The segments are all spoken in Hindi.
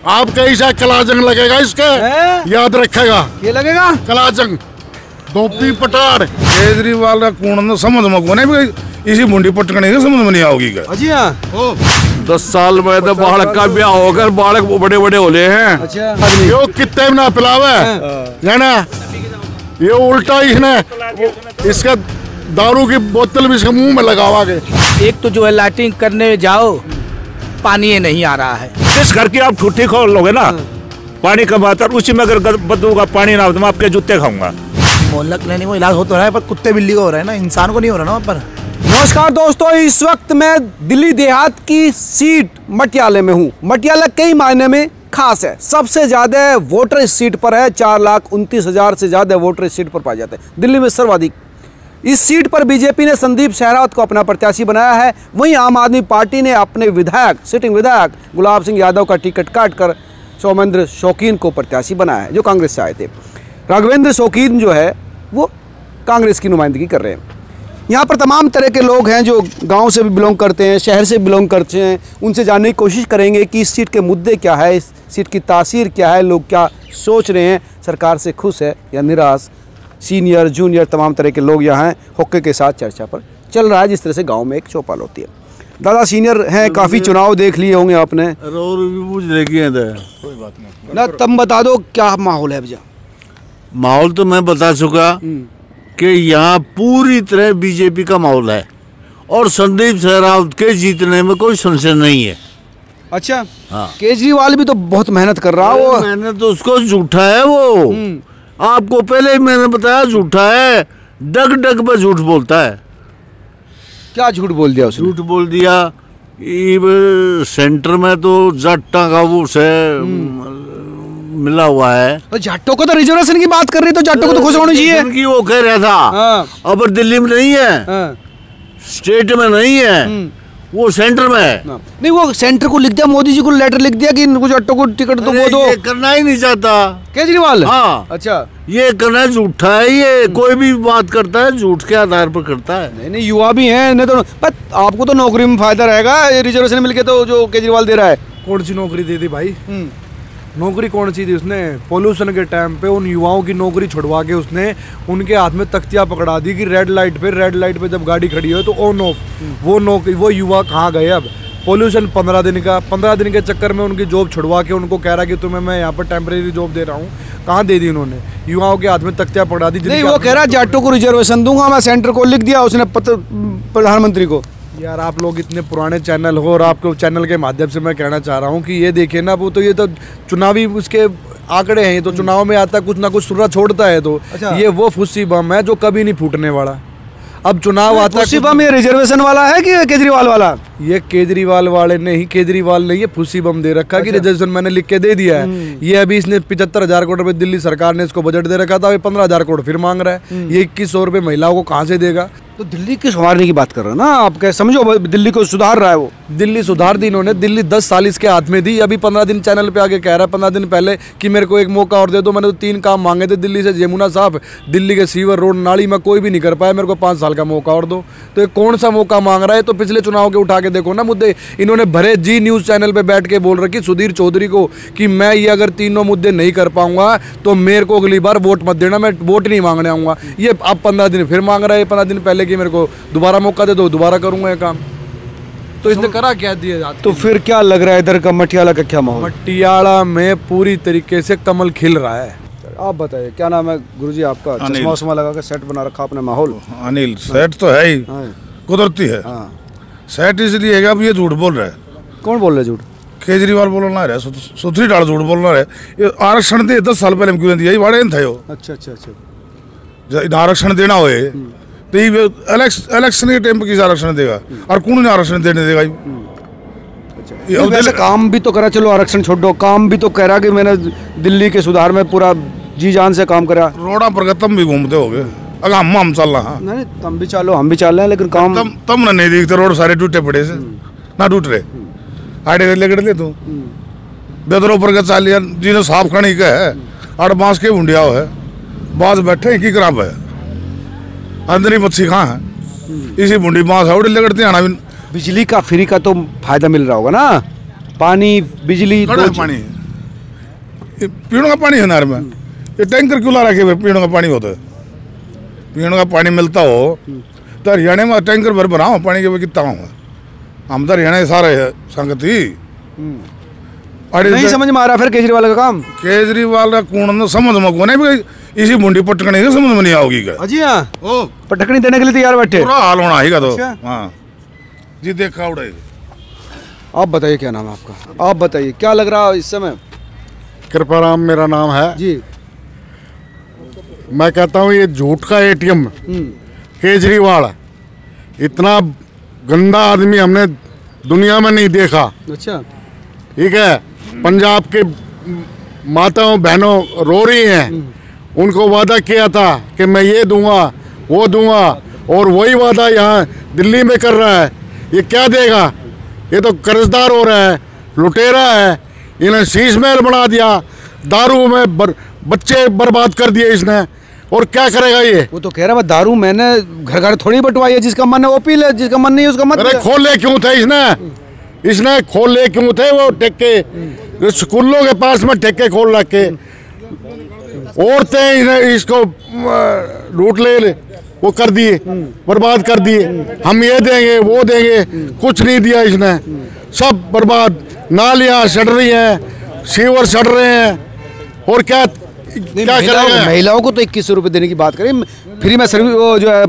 आप कहीं से कलाजंग लगेगा इसके, याद रखेगा। ये लगेगा कलाजंग धोपी पटार केजरीवाल का कौन समझ में कोने भी इसी मुंडी पटकने के समझ में नहीं आओगी क्या जी। हाँ 10 साल में तो बालक का ब्याह होकर बालक बड़े बड़े होले हैं। अच्छा यो कितने ना पिलावे है ना, ये उल्टा इसने इसका दारू की बोतल भी इसके मुंह में लगावा के। एक तो जो है लाइटिंग करने जाओ पानी नहीं आ रहा है। जिस घर की आप ठुट्ठी खोल लोगे ना पानी कम आता है, उसी में अगर बदबू का पानी ना हो तो मैं आपके जूते खाऊंगा। मोहल्ला क्लिनिक में इलाज हो तो रहा है पर कुत्ते बिल्ली को हो रहा है ना, इंसान को नहीं हो रहा ना वहाँ पर। नमस्कार दोस्तों, इस वक्त मैं दिल्ली देहात की सीट मटियाला में हूँ। मटियाला कई मायने में खास है, सबसे ज्यादा वोटर इस सीट पर है। 4,29,000 से ज्यादा वोटर इस सीट पर पाए जाते हैं, दिल्ली में सर्वाधिक। इस सीट पर बीजेपी ने संदीप सहरावत को अपना प्रत्याशी बनाया है। वहीं आम आदमी पार्टी ने अपने विधायक, सिटिंग विधायक गुलाब सिंह यादव का टिकट काटकर सौमेंद्र शौकीन को प्रत्याशी बनाया है, जो कांग्रेस से आए थे। राघवेंद्र शौकीन जो है वो कांग्रेस की नुमाइंदगी कर रहे हैं। यहाँ पर तमाम तरह के लोग हैं जो गांव से भी बिलोंग करते हैं, शहर से बिलोंग करते हैं। उनसे जानने की कोशिश करेंगे कि इस सीट के मुद्दे क्या है, इस सीट की तासीर क्या है, लोग क्या सोच रहे हैं, सरकार से खुश है या निराश। सीनियर जूनियर तमाम तरह के लोग यहाँ हैं, होक्के के साथ चर्चा पर चल रहा है, जिस तरह से गाँव में एक चौपाल होती है। दादा सीनियर हैं, काफ़ी चुनाव देख लिए होंगे आपने। कोई बात नहीं ना तब बता दो क्या माहौल है भैया। माहौल तो मैं बता चुका कि यहाँ पूरी तरह बीजेपी का माहौल है और संदीप सहरावत के जीतने में कोई संशय नहीं है। अच्छा हाँ। केजरीवाल भी तो बहुत मेहनत कर रहा है। मैंने तो उसको झूठा है वो, आपको पहले ही मैंने बताया झूठा है, डग डग पे झूठ बोलता है। क्या झूठ बोल दिया उसने? झूठ बोल दिया सेंटर में तो जट्टा का वो से मिला हुआ है। तो जाटों को तो रिजर्वेशन की बात कर रही, तो जाटों को तो खुश होनी चाहिए कि वो कह रहा था। हाँ। अब दिल्ली में नहीं है, हाँ। स्टेट में नहीं है, वो सेंटर में है। नहीं, वो सेंटर को लिख दिया, मोदी जी को लेटर लिख दिया कि इनको जाटों को टिकट तो वो दो। ये करना ही नहीं चाहता केजरीवाल। हाँ। अच्छा, ये करना झूठा है, ये कोई भी बात करता है झूठ के आधार पर करता है। नहीं नहीं, युवा भी हैं, नहीं तो पर आपको तो नौकरी में फायदा रहेगा रिजर्वेशन मिलके, तो जो केजरीवाल दे रहा है। कौन सी नौकरी दे दी भाई? नौकरी कौन सी थी उसने? पोल्यूशन के टाइम पे उन युवाओं की नौकरी छुड़वा के उसने उनके हाथ में तख्तियां पकड़ा दी कि रेड लाइट पे जब गाड़ी खड़ी हो तो ऑन ऑफ। वो नौकरी, वो युवा कहाँ गए अब? पोल्यूशन 15 दिन के चक्कर में उनकी जॉब छुड़वा के उनको कह रहा कि तुम्हें मैं यहाँ पर टेम्परेरी जॉब दे रहा हूँ। कहाँ दे दी उन्होंने? युवाओं के हाथ में तख्तियां पकड़ा दी। नहीं, वो कह रहा जाटों को रिजर्वेशन दूंगा मैं, सेंटर को लिख दिया उसने प्रधानमंत्री को। यार आप लोग इतने पुराने चैनल हो और आपके चैनल के माध्यम से मैं कहना चाह रहा हूँ कि ये देखिए ना, वो तो ये तो चुनावी उसके आंकड़े हैं, तो चुनाव में आता कुछ ना कुछ सुर्रा छोड़ता है। तो अच्छा। ये वो फुस्सी बम है जो कभी नहीं फूटने वाला। अब चुनाव आता है, फुस्सी बम ये रिजर्वेशन वाला है कि केजरीवाल वाला? ये केजरीवाल वाले नहीं, केजरीवाल ने ये फुस्सी बम दे रखा कि रिजर्वेशन मैंने लिख के दे दिया है। ये अभी इसने 75,000 करोड़ रुपए दिल्ली सरकार ने इसको बजट दे रखा था, ये 15,000 करोड़ फिर मांग रहा है। ये 2100 रुपए महिलाओं को कहाँ से देगा? तो दिल्ली की संवारने की बात कर रहे हो ना आप, क्या समझो दिल्ली को सुधार रहा है वो। दिल्ली सुधार दी इन्होंने, दिल्ली 10 साल इसके हाथ में दी। अभी 15 दिन चैनल पे आके कह रहा है 15 दिन पहले कि मेरे को एक मौका और दे दो। मैंने तो 3 काम मांगे थे दिल्ली से, यमुना साहब, दिल्ली के सीवर रोड नाली में कोई भी नहीं कर पाया, मेरे को 5 साल का मौका और दो। तो ये कौन सा मौका मांग रहा है? तो पिछले चुनाव के उठा के देखो ना मुद्दे। इन्होंने भरे जी न्यूज़ चैनल पे बैठ के बोल रखी सुधीर चौधरी को कि मैं ये अगर तीनों मुद्दे नहीं कर पाऊंगा तो मेरे को अगली बार वोट मत देना, मैं वोट नहीं मांगने आऊंगा। ये अब 15 दिन फिर मांग रहा है, 15 दिन पहले कि मेरे को दोबारा मौका दे दो, दोबारा करूंगा ये काम। तो इसने करा क्या दिया? तो फिर क्या लग रहा है इधर का मटियाला का क्या माहौल? मटियाला में पूरी तरीके से कमल खिल रहा है। आप बताइए क्या नाम है गुरुजी आपका? चश्मा लगा के सेट बना रखा आपने माहौल। अनिल सेट तो है ही, कुदरती है। सेट इसलिए है, अब ये झूठ बोल रहा है। कौन बोल रहा है झूठ? केजरीवाल बोलना रहे, सुथरी डाल झूठ बोलना रहे। ये आरक्षण दे 10 साल पहले क्यों दिया? बड़े था यो। अच्छा अच्छा अच्छा, आरक्षण देना हो तो ये इलेक्शन के टाइम पे किस आरक्षण देगा और कौन आरक्षण देने देगा? अच्छा, वैसे काम भी तो करा, चलो आरक्षण छोड़ दो, काम भी तो कह रहा कि मैंने दिल्ली के सुधार में पूरा जी जान से काम करा। रोडा पर तुम भी घूमते हो गए, अगर हम चल रहा। नहीं तुम भी चलो, हम भी चल रहे हैं, लेकिन काम तुम नहीं देखते। रोड सारे टूटे पड़े से ना टूट रहे, आड़े लेकर ले तू बेदरों पर चाल लिया जिन्हें साफ खड़ी का है और बांस के भूंडिया है, बांस बैठे की खराब है, अंदर ही मच्छी कहाँ है, इसी भूंडी बांस है, उड़े लेकर आना। बिजली का फ्री का तो फायदा मिल रहा होगा ना, पानी बिजली पानी पीने का पानी है नहर में, ये टैंकर क्यों ला रखे हुए? पीने का पानी होता है, पीने का पानी मिलता हो तो हरियाणा में टैंकर भर बनाओ पानी के, कितना हूँ हम तो हरियाणा सारे संगति। नहीं समझ में आ रहा फिर केजरीवाल का काम। केजरीवाल का कौन समझ में कोने भी इसी मुंडी पटकने के समझ में नहीं आओगी क्या? अजी हाँ, पटकनी देने के लिए तैयार बैठे। पूरा हाल होना है तो। अच्छा। हाँ जी, देखा उड़े। आप बताइए क्या नाम है आपका? आप बताइए क्या लग रहा है इस समय? कृपाराम मेरा नाम है जी। मैं कहता हूँ ये झूठ का एटीएम केजरीवाल, इतना गंदा आदमी हमने दुनिया में नहीं देखा। अच्छा। ठीक है, पंजाब के माताओं बहनों रो रही हैं, उनको वादा किया था कि मैं ये दूंगा वो दूंगा, और वही वादा यहाँ दिल्ली में कर रहा है। ये क्या देगा? ये तो कर्जदार हो रहा है, लुटेरा है। इन्हें शीश महल बना दिया, दारू में बच्चे बर्बाद कर दिए इसने, और क्या करेगा ये? वो तो कह रहा है दारू मैंने घर घर थोड़ी बंटवाई है, जिसका मन है वो पी ले, जिसका मन नहीं है उसका मत। अरे खोले क्यों थे इसने खोले क्यों थे वो ठेके? स्कूलों के पास में ठेके खोल रखे, औरतें इसको लूट ले वो कर दिए, बर्बाद कर दिए। हम ये देंगे वो देंगे, कुछ नहीं दिया इसने, सब बर्बाद। नालियाँ सड़ रही हैं, सीवर सड़ रहे हैं, और क्या करेंगे? महिलाओं को तो 2100 रुपए देने की बात करें, फ्री में सर्विस, वो जो है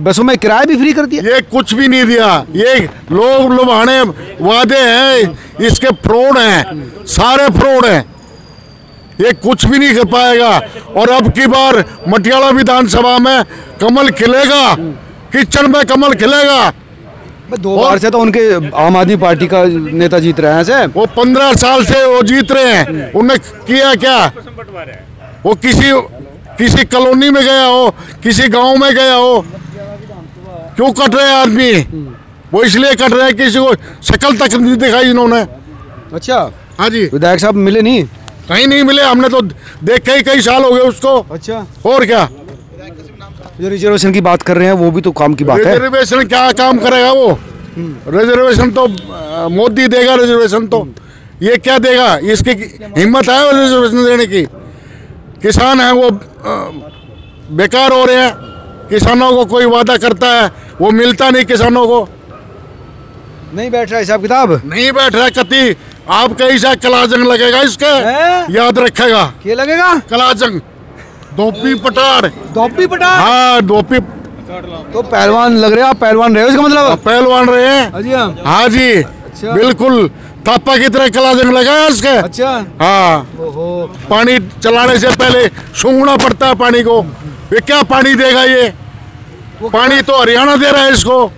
बसों में किराया भी फ्री कर दिया। ये कुछ भी नहीं दिया, ये लोग लुभाने वादे हैं, इसके फ्रॉड हैं, सारे फ्रॉड हैं। ये कुछ भी नहीं कर पाएगा। और अब की बार मटियाला विधानसभा में कमल खिलेगा, किचन में कमल खिलेगा। 2 बार से तो उनके आम आदमी पार्टी का नेता जीत रहे हैं से। वो 15 साल से वो जीत रहे हैं, उन्हें किया क्या? वो किसी कॉलोनी में गया हो, किसी गांव में गया हो, क्यों कट रहे हैं आदमी? वो इसलिए कट रहे हैं, किसी को शक्ल तक नहीं दिखाई इन्होंने। अच्छा। हाँ जी। विधायक साहब मिले नहीं? कहीं नहीं मिले, हमने तो देखे ही कई साल हो गए उसको। अच्छा। और क्या? जो रिजर्वेशन की बात कर रहे हैं वो भी तो काम की बात है। रिजर्वेशन क्या काम करेगा वो? रिजर्वेशन तो मोदी देगा, रिजर्वेशन तो ये क्या देगा? इसकी हिम्मत है रिजर्वेशन देने की? किसान है वो बेकार हो रहे हैं, किसानों को कोई वादा करता है वो मिलता नहीं, किसानों को नहीं बैठ रहा हिसाब किताब, नहीं बैठ रहा कति। आपका ऐसा कलाजंग लगेगा इसके, याद रखेगा। क्या लगेगा? कलाजंग, धोपी पटार। धोपी पटार? हाँ, धोपी। तो पहलवान लग रहे हैं आप, पहलवान रहे हो इसका मतलब? पहलवान रहे हैं। हाँ जी। अच्छा। बिल्कुल थापा की तरह कलाजंग लगाया इसके। अच्छा। हाँ। पानी चलाने से पहले सूंघना पड़ता है पानी को। ये क्या पानी देगा ये? पानी तो हरियाणा दे रहा है इसको।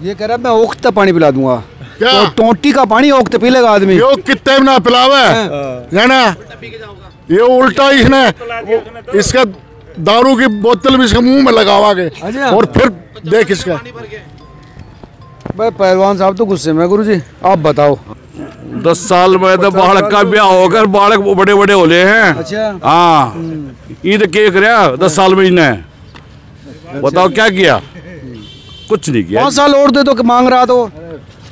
ये कह रहा है मैं ओखता पानी पिला दूंगा। क्या? तो टोटी का पानी ओखते पी लेगा आदमी। यो कितने ना पिलावे है ना? ये उल्टा इसने इसका दारू की बोतल भी इसके मुंह में लगावा के, और फिर देख इसका। भाई पहलवान साहब तो गुस्से में। गुरुजी आप बताओ। 10 साल में तो बालक का ब्याह होकर बालक बड़े बड़े हो रहे हैं। अच्छा। हाँ, ईद केक रहा 10 साल में इन्हें। बताओ क्या किया? कुछ नहीं किया। 5 साल और दे तो मांग रहा तो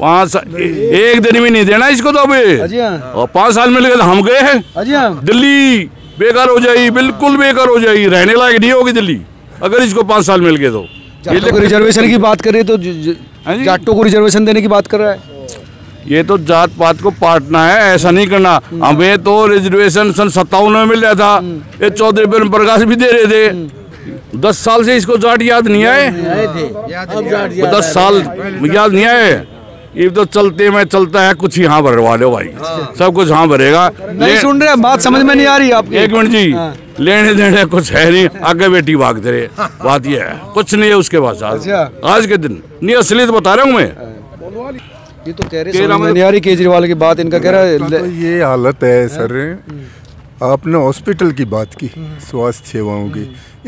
5 साल, एक दिन भी नहीं देना इसको तो अभी। और 5 साल मिल गए तो हम गए हैं दिल्ली। बेकार हो जाएगी, बिल्कुल बेकार हो जाएगी, रहने लायक नहीं होगी दिल्ली अगर इसको 5 साल मिल गए तो। रिजर्वेशन की बात कर रही तो जाटों को रिजर्वेशन देने की बात कर रहा है। ये तो जात पात को पाटना है, ऐसा नहीं करना। हमें तो रिजर्वेशन सन 57 में मिल रहा था, ये चौधरी बेन प्रकाश भी दे रहे थे। 10 साल से इसको जाट याद नहीं आए। 10 साल याद नहीं आए। ये तो चलते में चलता है, कुछ यहाँ भरवा लो भाई, सब कुछ यहाँ भरेगा। नहीं सुन रहे, बात समझ में नहीं आ रही आपकी। 1 मिनट जी, लेने देने कुछ है नहीं, आगे बेटी भागते रहे। बात ये है, कुछ नहीं है उसके पास आज के दिन। नहीं असलियत बता रहा हूँ मैं। ये तो कह रहे समझ में नहीं आ रही केजरीवाल की बात। इनका कह रहा है तो ये हालत है सर। आपने हॉस्पिटल की बात की, स्वास्थ्य सेवाओं की।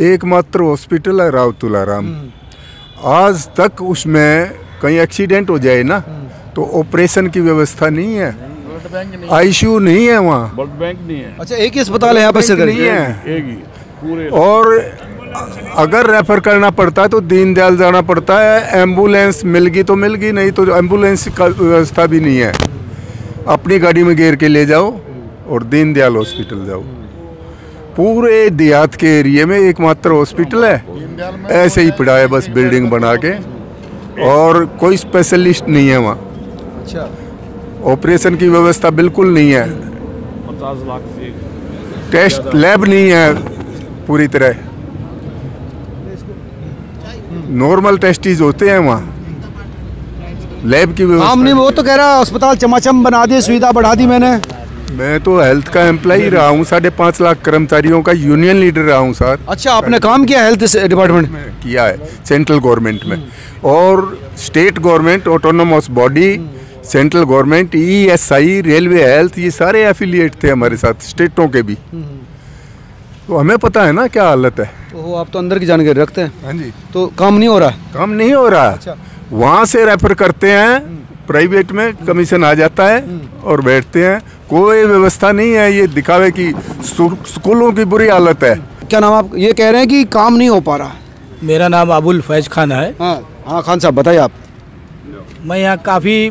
एकमात्र हॉस्पिटल है राव तुलाराम। आज तक उसमें कहीं एक्सीडेंट हो जाए ना तो ऑपरेशन की व्यवस्था नहीं है, आईसीयू नहीं है वहाँ, ब्लड बैंक नहीं है। अच्छा, एक ही अस्पताल है यहाँ पर सरकारी? नहीं है, एक ही पूरे। और अगर रेफर करना पड़ता है तो दीनदयाल जाना पड़ता है। एम्बुलेंस मिल गई तो मिल गई, नहीं तो एम्बुलेंस का व्यवस्था भी नहीं है। अपनी गाड़ी में घेर के ले जाओ और दीनदयाल हॉस्पिटल जाओ। पूरे देहात के एरिया में एकमात्र हॉस्पिटल है, ऐसे ही पड़ा है बस बिल्डिंग बना के, और कोई स्पेशलिस्ट नहीं है वहाँ। अच्छा, ऑपरेशन की व्यवस्था बिल्कुल नहीं है, 50 लाख से टेस्ट लैब नहीं है पूरी तरह, नॉर्मल टेस्टिज होते हैं वहाँ, लैब की व्यवस्था काम नहीं। वो तो कह रहा है अस्पताल चमाचम बना दिए, सुविधा बढ़ा दी मैंने। मैं तो हेल्थ का एम्प्लॉई रहा हूँ, 5.5 लाख कर्मचारियों का यूनियन लीडर रहा हूँ सर। अच्छा, आपने काम किया हेल्थ डिपार्टमेंट में? किया है सेंट्रल गवर्नमेंट में, और state government, autonomous body, central government, ESI, railway, health, ये सारे एफिलिएट थे हमारे साथ, स्टेटों के भी। तो हमें पता है ना क्या हालत है। तो आप तो अंदर की जानकारी रखते हैं। हाँ जी। तो काम नहीं हो रहा? काम नहीं हो रहा। अच्छा। वहाँ से रेफर करते हैं प्राइवेट में, कमीशन आ जाता है और बैठते हैं, कोई व्यवस्था नहीं है। ये दिखावे की स्कूलों की बुरी हालत है। क्या नाम आप? ये कह रहे हैं कि काम नहीं हो पा रहा। मेरा नाम अबुल फैज खान है। हाँ खान साहब बताइए आप। मैं यहाँ काफ़ी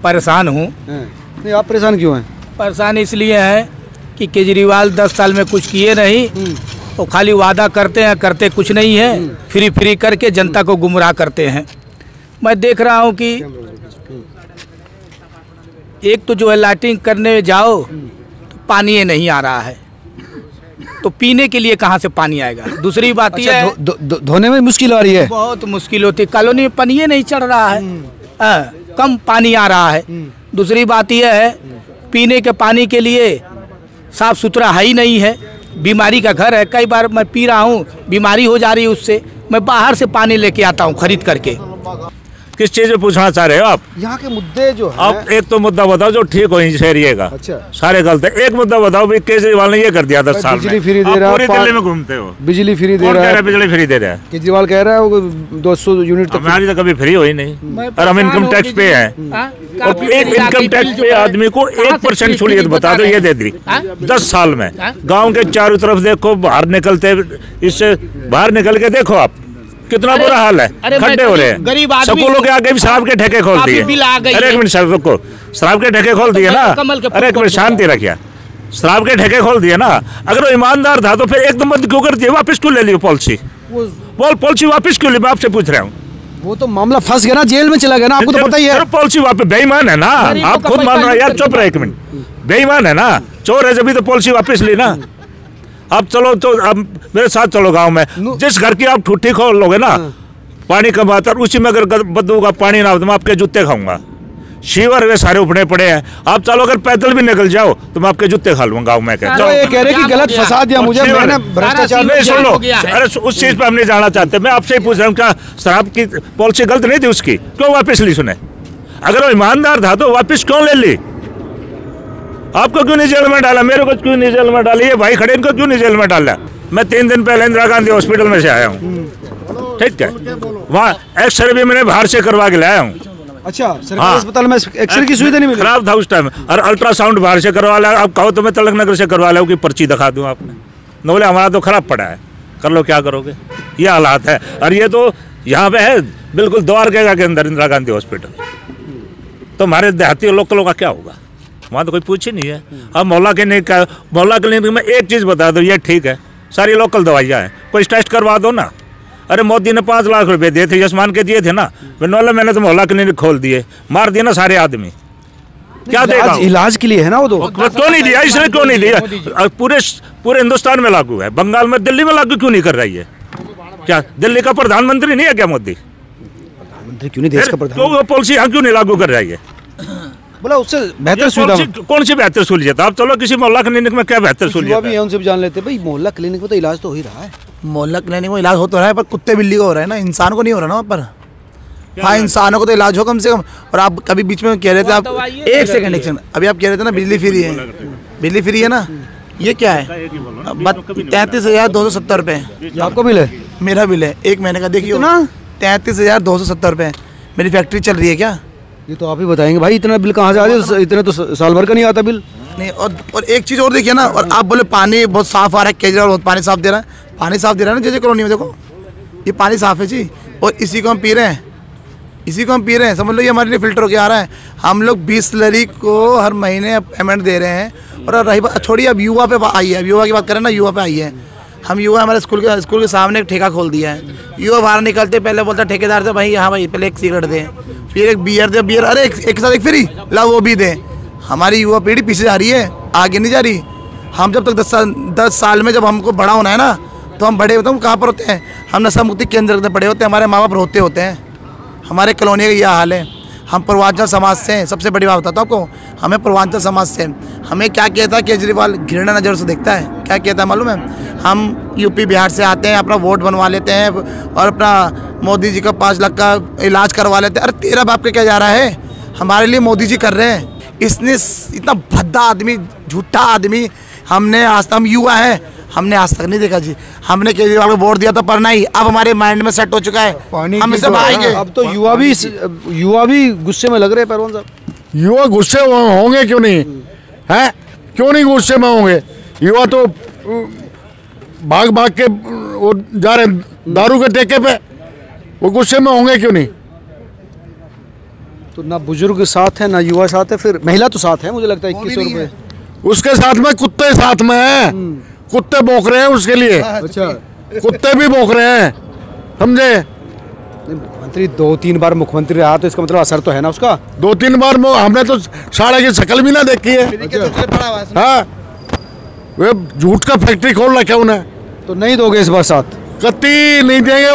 परेशान हूँ। नहीं, आप परेशान क्यों हैं? परेशान इसलिए है कि केजरीवाल 10 साल में कुछ किए नहीं, वो खाली वादा करते हैं, करते कुछ नहीं है, फ्री करके जनता को गुमराह करते हैं। मैं देख रहा हूँ कि एक तो जो है लाइटिंग करने जाओ तो पानी नहीं आ रहा है, तो पीने के लिए कहाँ से पानी आएगा? दूसरी बात यह है धोने में मुश्किल आ रही है, बहुत मुश्किल होती है। कॉलोनी में पानी नहीं चढ़ रहा है, कम पानी आ रहा है। दूसरी बात यह है पीने के पानी के लिए साफ सुथरा है ही नहीं है, बीमारी का घर है। कई बार मैं पी रहा हूँ, बीमारी हो जा रही है उससे। मैं बाहर से पानी लेके आता हूँ खरीद करके। किस चीज में पूछना चाह रहे हो आप? यहाँ के मुद्दे जो है। आप एक तो मुद्दा बताओ जो ठीक हो इस एरिया का। अच्छा। सारे गलत है। एक मुद्दा बताओ भाई, केजरीवाल ने ये कर दिया 10 साल में। बिजली फ्री दे रहा है, पूरी दिल्ली में घूमते हो, बिजली फ्री दे कौन रहा कह रहा है? है बिजली फ्री दे रहा है? केजरीवाल कह रहा है वो 200 यूनिट तक। हमारी तो कभी फ्री हो ही नहीं, और हम इनकम टैक्स पे हैं। और एक इनकम टैक्स पे आदमी को 1% सहूलियत बता दो, ये दे दी 10 साल में। गाँव के चारों तरफ देखो, बाहर निकलते, इससे बाहर निकल के देखो आप, कितना बुरा हाल है। खड्डे हो रहे हैं, स्कूलों के आगे भी शराब के ठेके खोल दिए। अरे एक मिनट सर रुको, शराब के ठेके खोल दिए ना। अरे एक मिनट शांति रखिए, शराब के ठेके खोल दिए ना। अगर वो ईमानदार था तो फिर एकदम बंद क्यों कर दिए? वापस क्यों ले लियो पॉलिसी? पॉलिसी वापस क्यों ली? मैं आपसे पूछ रहा हूँ। वो तो मामला फंस गया ना, जेल में चला गया ना, आपको तो पता ही है। पॉलिसी वापस बेईमान है ना, आप खुद मान रहे हैं यार। चुप रहे एक मिनट, बेईमान है ना, चोर है, जब तो पॉलिसी वापस ली ना। अब चलो तो अब मेरे साथ चलो गांव में, जिस घर की आप ठुट्ठी खोल लोगे ना, पानी कम आता है, उसी में अगर बदबू का पानी ना हो तो मैं आपके जूते खाऊंगा। शीवर वे सारे उपड़े पड़े हैं। आप चलो अगर पैदल भी निकल जाओ तो मैं आपके जूते खा लूंगा गाँव में। चलो ये कह रहे कि गलत फंसा दिया मुझे, मैंने भ्रष्टाचार नहीं सुन लो। अरे उस चीज पे हम नहीं जाना चाहते, मैं आपसे ही पूछ रहा हूँ, क्या शराब की पॉलिसी गलत नहीं थी उसकी? क्यों वापस ली? सुने, अगर वो ईमानदार था तो वापस क्यों ले ली? आपको क्यों नहीं जेल में डाला? मेरे को क्यों नहीं जेल में डाली? ये भाई खड़े, इनको क्यों नहीं जेल में डाला? मैं 3 दिन पहले इंदिरा गांधी हॉस्पिटल में से आया हूँ, ठीक है। वहाँ एक्सरे भी मैंने बाहर से करवा के लाया हूँ। अच्छा, सरकारी अस्पताल में एक्सरे की सुविधा नहीं मिली? खराब था उस टाइम। और अल्ट्रासाउंड बाहर से करवा लिया। अब कहो तो मैं तिलक नगर से करवा लाऊं कि पर्ची दिखा दूं आपने? न बोले हमारा तो खराब पड़ा है, कर लो क्या करोगे। ये हालात है। और ये तो यहाँ पे है बिल्कुल द्वारका के अंदर इंदिरा गांधी हॉस्पिटल। तो हमारे देहाती लोकलों का क्या होगा? वहाँ तो कोई पूछ ही नहीं है। अब मोहल्ला क्लिनिक में एक चीज़ बता दो, ये ठीक है, सारी लोकल दवाइयाँ हैं, कोई टेस्ट करवा दो ना। अरे मोदी ने 5 लाख रुपए दिए थे, यशमान के दिए थे ना, मैंने तो मोहल्ला क्लिनिक खोल दिए, मार दिए ना सारे आदमी। क्या देगा? इलाज के लिए है ना वो तो। क्यों नहीं दिया? इसलिए क्यों नहीं दिया? पूरे हिंदुस्तान में लागू है, बंगाल में, दिल्ली में लागू क्यों नहीं कर रही है? क्या दिल्ली का प्रधानमंत्री नहीं है क्या मोदी? प्रधानमंत्री क्यों नहीं देश का प्रधान? तो पॉलिसी यहाँ क्यों नहीं लागू कर रही है? बोला उससे बेहतर सुविधा। कौन सी बेहतर सहूलियत? आप चलो किसी मोहल्ला क्लिनिक में, क्या बेहतर सहूलियत है? उनसे भी जान लेते भाई, मोहल्ला क्लिनिक में तो इलाज तो हो ही रहा है। मोहल्ला क्लिनिक में इलाज हो तो रहा है, पर कुत्ते बिल्ली को हो रहा है ना, इंसान को नहीं हो रहा ना वहाँ पर। हाँ, इंसानों को तो इलाज हो कम से कम। और आप कभी बीच में कह रहे थे, आप एक सेकंड, अभी आप कह रहे थे ना बिजली फ्री है, बिजली फ्री है ना, ये क्या है? 33,270 रुपये आपको बिल है? मेरा बिल है 1 महीने का। देखिए ना, 33,270 रुपये। मेरी फैक्ट्री चल रही है क्या? ये तो आप ही बताएंगे भाई, इतना बिल कहाँ से आ जाए? इतने तो साल भर का नहीं आता बिल। नहीं, और एक चीज़ और देखिए ना, और आप बोले पानी बहुत साफ आ रहा है, केजरीवाल बहुत पानी साफ दे रहा है। पानी साफ दे रहा है ना जैसे कॉलोनी में, देखो ये पानी साफ है जी, और इसी को हम पी रहे हैं। इसी को हम पी रहे हैं, समझ लो ये हमारे लिए फिल्टर होके आ रहा है। हम लोग 20 स्लरी को हर महीने पेमेंट दे रहे हैं। और रही बात, छोड़िए अब युवा पे आई है, अब युवा की बात करें ना, युवा पे आई है। हम युवा हमारे स्कूल के सामने एक ठेका खोल दिया है। युवा बाहर निकलते पहले बोलता ठेकेदार से भाई हाँ भाई पहले एक सिगरेट दें, फिर एक बियर दे, बियर अरे एक साथ एक फ्री ला वो भी दें। हमारी युवा पीढ़ी पीछे जा रही है, आगे नहीं जा रही। हम जब तक 10 साल में जब हमको बड़ा होना है ना, तो हम बड़े होते हैं, हम कहाँ पर होते हैं, हम नशा मुक्ति केंद्र में पड़े होते हैं, हमारे माँ बाप रोते होते हैं। हमारे कॉलोनी का यह हाल है। हम पूर्वांचल समाज से हैं, सबसे बड़ी बात बताता हूँ आपको, हमें पूर्वांचल समाज से हमें क्या कहता है केजरीवाल, घृणा नज़र से देखता है। क्या कहता है मालूम है, हम यूपी बिहार से आते हैं, अपना वोट बनवा लेते हैं और अपना मोदी जी का 5 लाख का इलाज करवा लेते हैं। अरे तेरा बाप का क्या जा रहा है, हमारे लिए मोदी जी कर रहे हैं। इसने इतना भद्दा आदमी, झूठा आदमी, हमने आज तक, हम युवा हैं, हमने आज तक नहीं देखा जी। हमने केजरीवाल को वोट दिया तो पर नहीं, अब हमारे माइंड में सेट हो चुका है, हम इससे भागेंगे। अब तो युवा भी गुस्से में लग रहे हैं परवान साहब। युवा गुस्से होंगे क्यों नहीं हैं, क्यों नहीं गुस्से में होंगे? युवा तो भाग भाग के वो जा रहे दारू के ठेके पे, वो गुस्से में होंगे क्यों नहीं? तो ना बुजुर्ग साथ है ना युवा साथ है, फिर महिला तो साथ है मुझे लगता है। 2100 रुपये उसके साथ में कुत्ते साथ में हैं, कुत्ते भौंक रहे हैं उसके लिए। अच्छा, कुत्ते भी भौंक रहे हैं, समझे? मुख्यमंत्री 2-3 बार मुख्यमंत्री रहा, तो इसका मतलब असर तो है ना उसका। 2-3 बार हमने तो साढ़े की शक्ल भी ना देखी है। हाँ, वे झूठ का फैक्ट्री खोल रखा उन्हें। तो नहीं दोगे इस बार साथ? कतई नहीं देंगे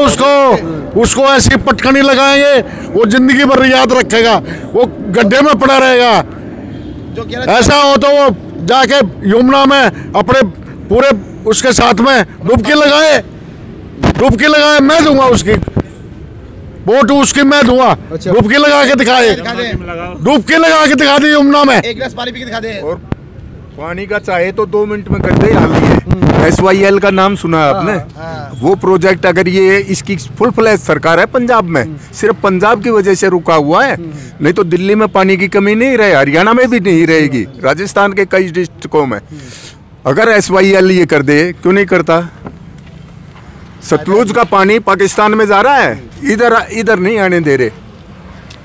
उसको ऐसी पटकनी लगाएंगे, वो जिंदगी भर याद रखेगा, वो गड्ढे में पड़ा रहेगा। ऐसा हो तो वो जाके यमुना में अपने पूरे उसके साथ में डुबकी लगाए, मैं दूंगा उसकी वोट, उसकी मैं दूंगा। डुबकी लगा के दिखाए, डुबकी लगा के दिखा दे यमुना में, एक गिलास पानी पी के दिखा दे। और पानी का चाहे तो 2 मिनट में गड्ढे हाल है। SYL का नाम सुना है आपने? वो प्रोजेक्ट अगर ये इसकी फुल फ्लैश सरकार है पंजाब में, सिर्फ पंजाब की वजह से रुका हुआ है, नहीं तो दिल्ली में पानी की कमी नहीं रहे, हरियाणा में भी नहीं रहेगी, राजस्थान के कई डिस्ट्रिक्टों में। अगर SYL ये कर दे, क्यों नहीं करता? सतलुज का पानी पाकिस्तान में जा रहा है, इधर नहीं आने दे रहे।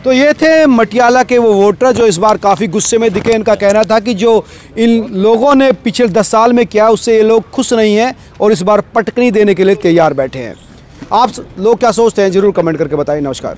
तो ये थे मटियाला के वो वोटर जो इस बार काफ़ी गुस्से में दिखे। इनका कहना था कि जो इन लोगों ने पिछले 10 साल में किया उससे ये लोग खुश नहीं हैं और इस बार पटकनी देने के लिए तैयार बैठे हैं। आप लोग क्या सोचते हैं, ज़रूर कमेंट करके बताइए। नमस्कार।